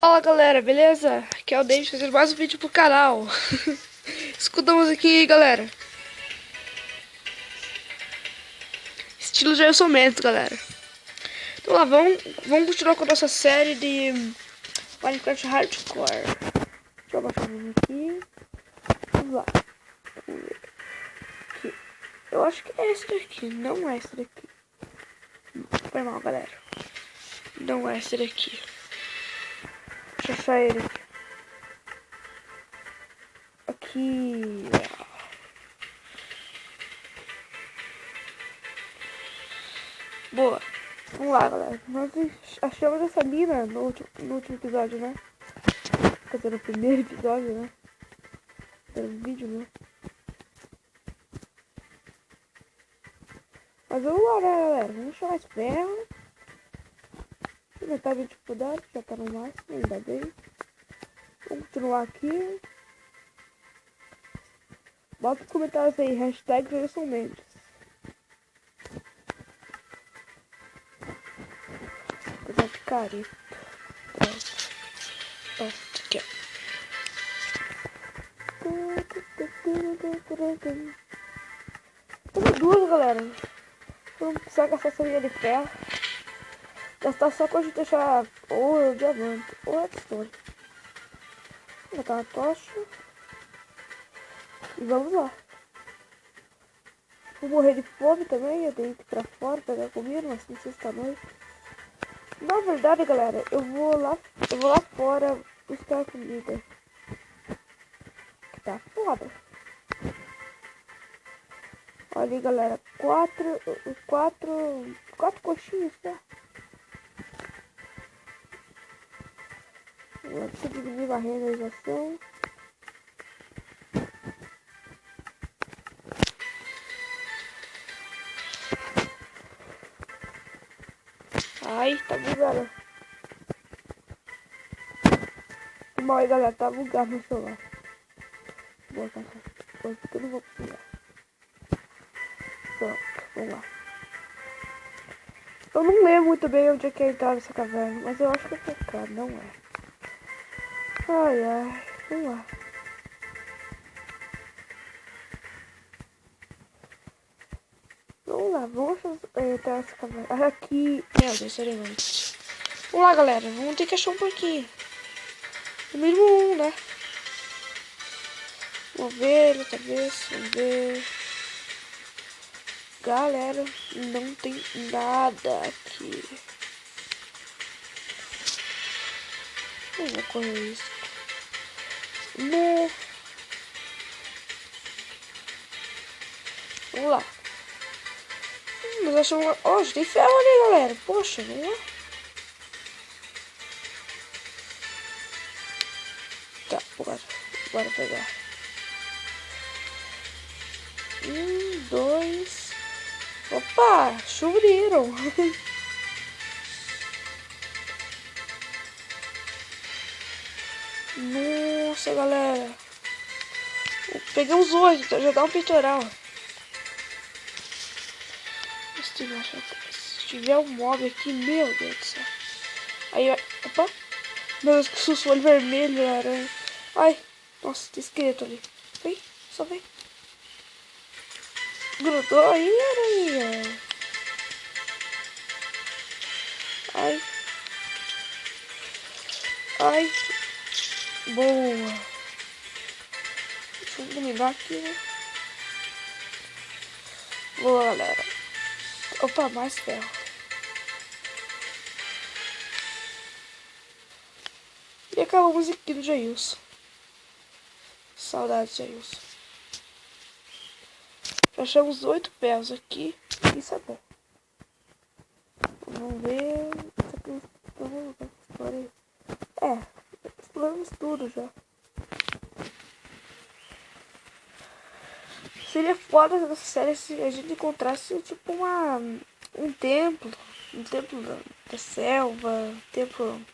Fala galera, beleza? Aqui é o David fazendo mais um vídeo pro canal. Escutamos aqui, galera. Estilo Jailson Mendes, galera. Então lá, vamos continuar com a nossa série de Minecraft Hardcore. Deixa eu abaixar o aqui. Vamos lá. Aqui. Eu acho que é esse daqui, não é esse daqui. Foi mal, galera. Não é esse daqui. Deixa eu achar ele aqui. Aqui. Boa. Vamos lá, galera. Nós achamos essa mina no último episódio, né? Quer dizer, no primeiro episódio, né? Era um vídeo, né? Mas vamos lá, né, galera? Vamos chamar esse ferro. Metade de dificuldade, já tá no máximo, ainda bem. Vamos continuar aqui. Bota nos comentários aí, hashtag Jailson Mendes. Coisa de careta. Pronto, aqui, ó. Temos duas, galera. Vamos precisar gastar essa linha de ferro. Gastar só quando a gente deixar ouro, diamante ou redstone. Vou botar uma tocha. E vamos lá. Vou morrer de fome também, eu tenho que ir pra fora pegar comida, mas não sei se tá noite. Na verdade, galera, eu vou lá fora buscar comida. Que tá foda. Olha aí, galera, quatro coxinhas, tá? Deixa eu diminuir a renderização. Ai, tá bugado. Mal aí, galera, tá bugado meu celular. Boa, tá. Porque eu não vou precisar. Pronto, vamos lá. Eu não lembro muito bem onde é que é entrar nessa caverna, mas eu acho que é pra cá, não é. Ai, ai, vamos lá. Vamos lá, vamos entrar nessa caverna. Aqui, meu Deus, seriamente. Vamos lá, galera, vamos ter que achar um porquinho. No mínimo um, né? Uma ovelha, talvez, vamos ver. Galera, não tem nada aqui. Não vou correr isso. No. Vamos lá. Nós achamos... Ó, tem ferro ali, galera. Poxa, vamos lá. Tá, bora pegar. 2. Opa, chouriram. Nossa, galera. Pegamos 8, já dá um peitoral. Se tiver um mob aqui, meu Deus do céu. Aí, opa. Meu Deus, que susto, olho vermelho, aranha. Ai, nossa, tem esqueleto ali. Vem, só vem. Grudou aí, aranha. Ai. Ai. Boa. Deixa eu dominar aqui, né? Boa, galera. Opa, mais ferro. E aquela musiquinha do Jailson. Saudades, Jailson. Achamos 8 ferros aqui. Isso é bom. Vamos ver. Exploramos tudo já. Seria foda nessa série se a gente encontrasse tipo um templo. Um templo da selva. Um templo.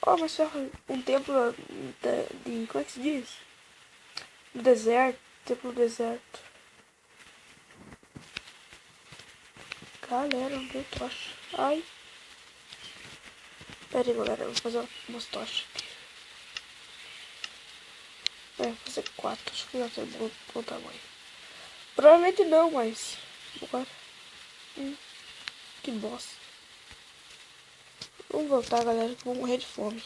Oh, mas um templo de. Como é que se diz? Do deserto. Templo do deserto. Galera, onde eu tô? Ai. Pera aí, galera, eu vou fazer umas tochas aqui. Vou fazer 4, acho que já tem bom tamanho. Provavelmente não, mas... Bora. Que bosta. Vamos voltar, galera, que eu vou morrer de fome.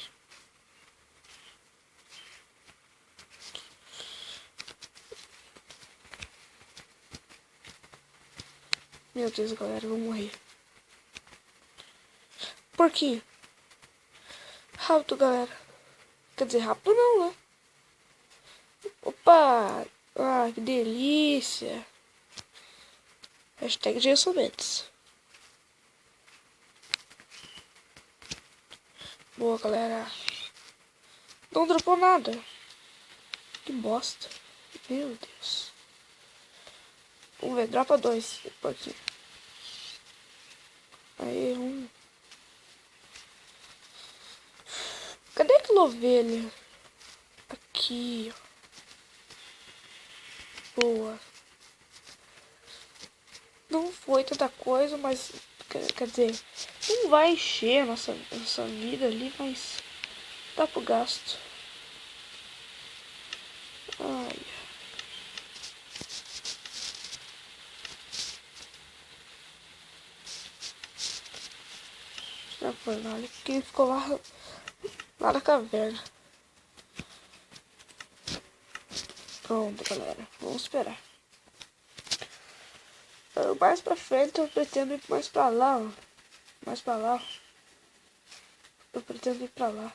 Meu Deus, galera, eu vou morrer. Porquinho. Rápido, galera. Quer dizer, rápido não, né? Opa! Ah, que delícia. Hashtag Jason Mendes. Boa, galera. Não dropou nada. Que bosta. Meu Deus. Vamos ver, dropa 2. Aqui. Aí, 1. Cadê aquela ovelha? Aqui, ó. Boa. Não foi tanta coisa, mas... Quer dizer, não vai encher a nossa vida ali, mas... Dá pro gasto. Ai. Já foi lá, que ele ficou lá na caverna. Pronto, galera. Vamos esperar. Mais pra frente eu pretendo ir mais pra lá, ó. Mais pra lá, ó. Eu pretendo ir pra lá.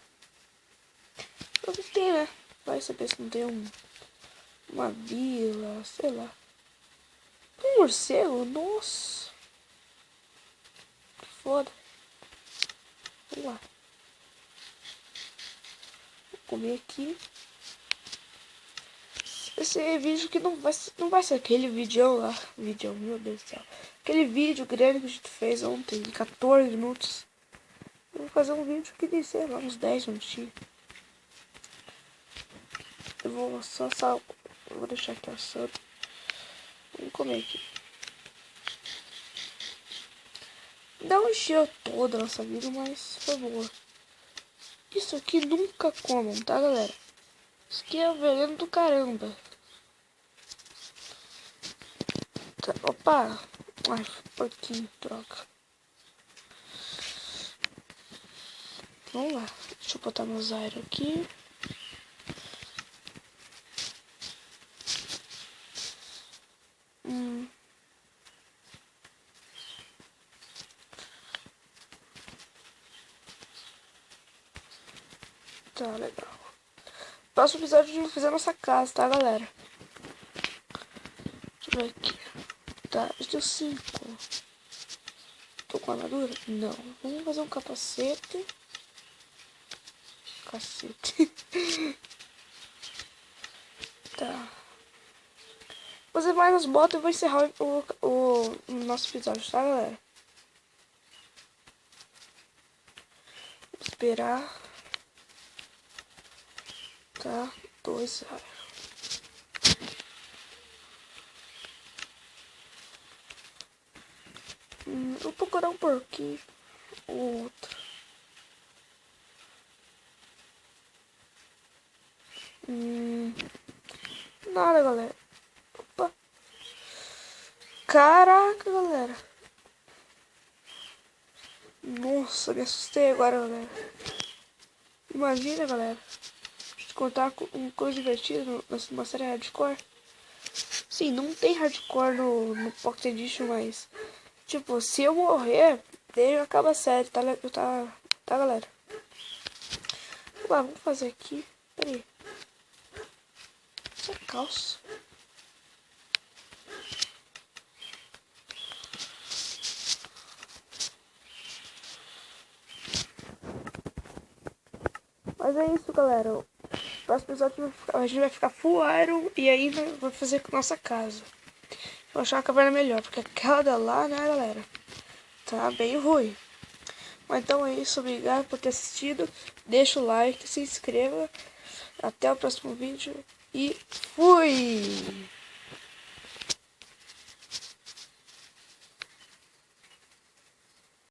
Eu não tem, né? Vai saber se não tem uma vila, sei lá. Um morcego? Nossa. Que foda. Vamos lá. Vou comer aqui. Esse vídeo que não vai ser aquele vídeo lá. Meu Deus do céu. Aquele vídeo grande que a gente fez ontem, de 14 minutos. Eu vou fazer um vídeo que de, sei lá, uns 10 minutinhos. Eu vou só eu vou deixar aqui assando. Vamos comer aqui. Não encheu toda a nossa vida, mas foi boa. Isso aqui nunca comam, tá, galera? Isso aqui é veneno do caramba. Tá, opa! Ai, porquinho, troca. Vamos lá. Deixa eu botar meus aéreos aqui. Tá, legal. Próximo episódio a gente vai fazer a nossa casa, tá, galera? Deixa eu ver aqui. Tá, eu tenho 5. Tô com armadura? Não. Vamos fazer um capacete. Cacete. Tá. Vou fazer mais as botas e vou encerrar o nosso episódio, tá, galera? Vou esperar. Tá, 2 reais. Vou procurar um porquinho. Outro. Nada, galera. Opa. Caraca, galera. Nossa, me assustei agora, galera. Imagina, galera. De contar com uma coisa divertida numa série hardcore. Sim, não tem hardcore no Pocket Edition, mas... Tipo, se eu morrer, daí acaba a série, tá, galera? Vamos lá, vamos fazer aqui. Pera aí. Essa calça. Mas é isso, galera. O próximo episódio a gente vai ficar full iron e ainda vai fazer com nossa casa. Eu achar a caverna melhor, porque aquela da lá, né, galera? Tá bem ruim. Mas então é isso, obrigado por ter assistido. Deixa o like, se inscreva. Até o próximo vídeo e fui!